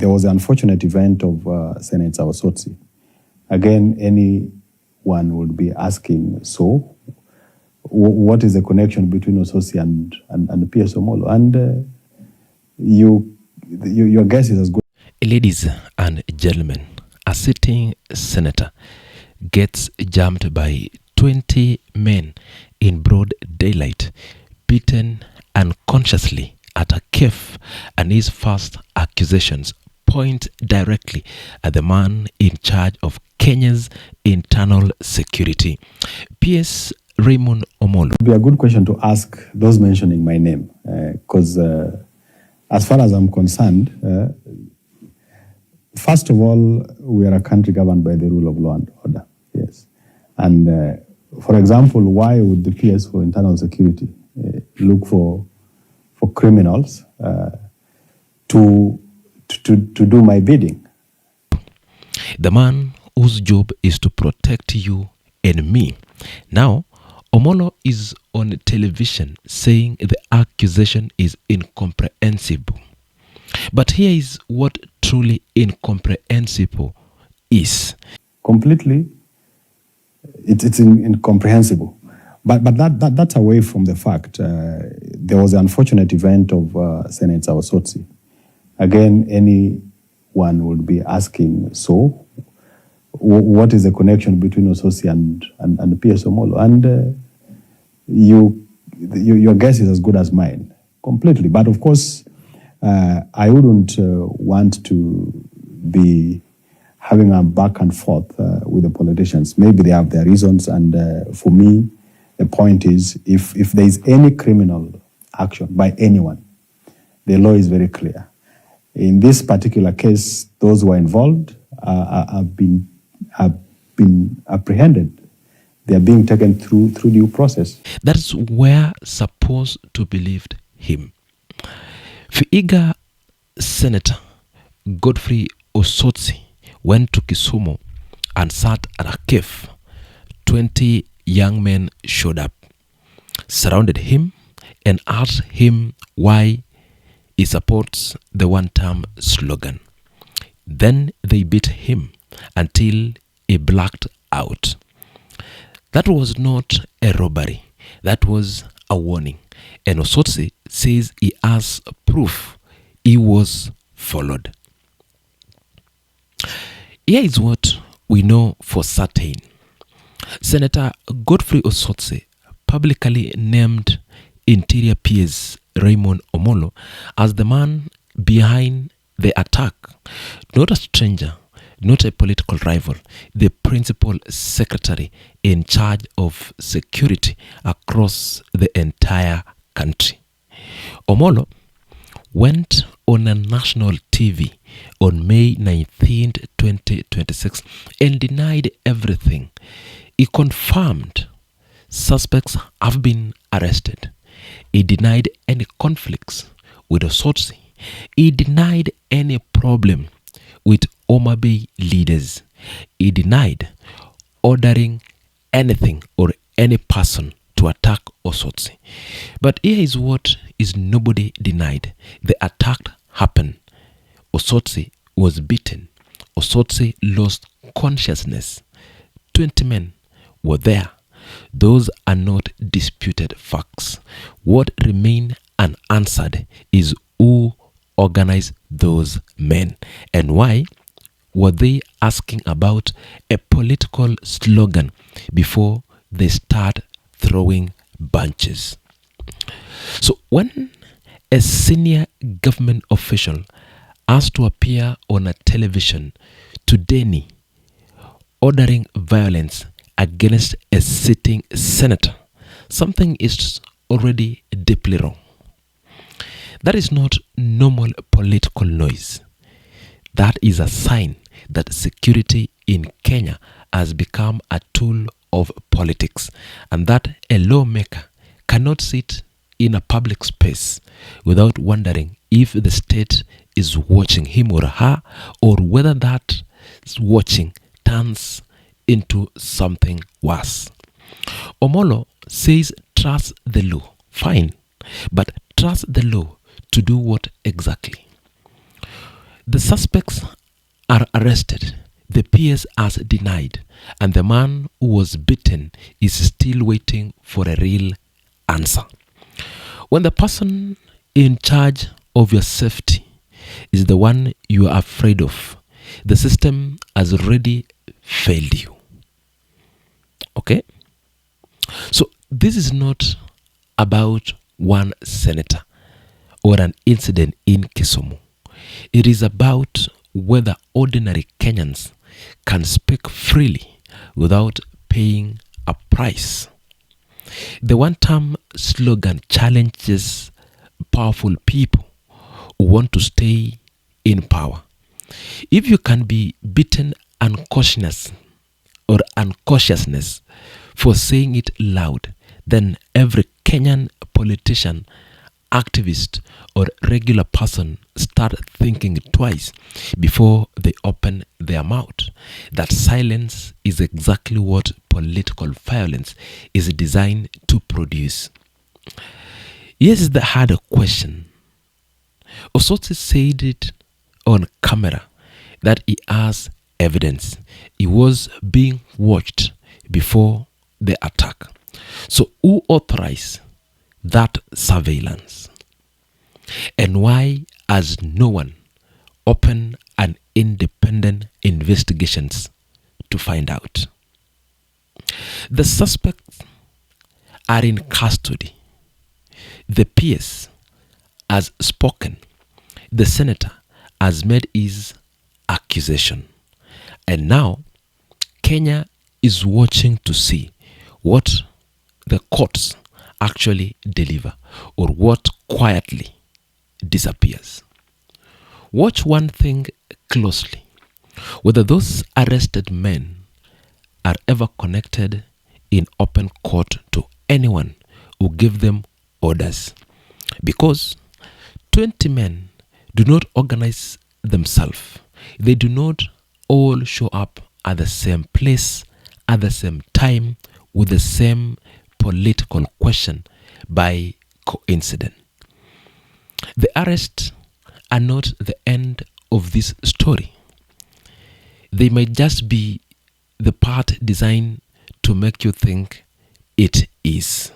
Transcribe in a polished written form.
there was the unfortunate event of Senator Osotsi. Again, anyone would be asking, so what is the connection between Osotsi and PS Omollo? And your guess is as good. Ladies and gentlemen, a sitting senator gets jammed by 20 men in broad daylight, beaten unconsciously at a cafe, and his first accusations point directly at the man in charge of Kenya's internal security. PS RAYMOND OMOLLO. It would be a good question to ask those mentioning my name, because as far as I'm concerned, first of all, we are a country governed by the rule of law and order. Yes. And for example, why would the PS for internal security look for criminals to do my bidding? The man whose job is to protect you and me. Now, Omollo is on television saying the accusation is incomprehensible. But here is what truly incomprehensible is. Completely, it's incomprehensible. But that's away from the fact. There was the unfortunate event of Senator Osotsi. Again, anyone would be asking, so what is the connection between Osotsi and PS Omollo? And your guess is as good as mine, completely. But of course, I wouldn't want to be having a back and forth with the politicians. Maybe they have their reasons, and for me, the point is, if there is any criminal action by anyone, the law is very clear. In this particular case, those who are involved have been apprehended. They are being taken through due process. That's where supposed to believed him. Siaya Senator Godfrey Osotsi went to Kisumu and sat at a cafe. 20 young men showed up, surrounded him, and asked him why he supports the one-term slogan. Then they beat him until he blacked out. That was not a robbery. That was a warning. And Osotsi says he has proof he was followed. Here is what we know for certain. Senator Godfrey Osotsi publicly named Interior PS RAYMOND OMOLLO as the man behind the attack, not a stranger, not a political rival, the principal secretary in charge of security across the entire country. Omollo went on a national TV on May 19, 2026 and denied everything. He confirmed suspects have been arrested. He denied any conflicts with Osotsi. He denied any problem with Homa Bay leaders. He denied ordering anything or any person to attack Osotsi. But here is what is nobody denied. The attack happened. Osotsi was beaten. Osotsi lost consciousness. 20 men were there. Those are not disputed facts. What remain unanswered is who organized those men and why were they asking about a political slogan before they start throwing bunches. So when a senior government official asked to appear on a television to deny ordering violence against a sitting senator, something is already deeply wrong. That is not normal political noise. That is a sign that security in Kenya has become a tool of politics, and that a lawmaker cannot sit in a public space without wondering if the state is watching him or her, or whether that watching turns into something worse. Omollo says trust the law. Fine, but trust the law to do what exactly? The suspects are arrested, the PS has denied, and the man who was beaten is still waiting for a real answer. When the person in charge of your safety is the one you are afraid of, the system has already failed you. Okay? So this is not about one senator or an incident in Kisumu. It is about whether ordinary Kenyans can speak freely without paying a price. The one-term slogan challenges powerful people who want to stay in power. If you can be beaten unconsciousness or unconsciousness for saying it loud, then every Kenyan politician, activist, or regular person start thinking twice before they open their mouth. That silence is exactly what political violence is designed to produce. Here's the harder question. Osotsi said it on camera that he has evidence. He was being watched before the attack. So who authorized that surveillance? And why has no one opened an independent investigations to find out? The suspects are in custody. The PS has spoken. The senator has made his accusation. And now Kenya is watching to see what the courts actually deliver or what quietly disappears. Watch one thing closely: whether those arrested men are ever connected in open court to anyone who gave them orders. Because 20 men do not organize themselves. They do not all show up at the same place, at the same time, with the same political question by coincidence. The arrests are not the end of this story. They might just be the part designed to make you think it is.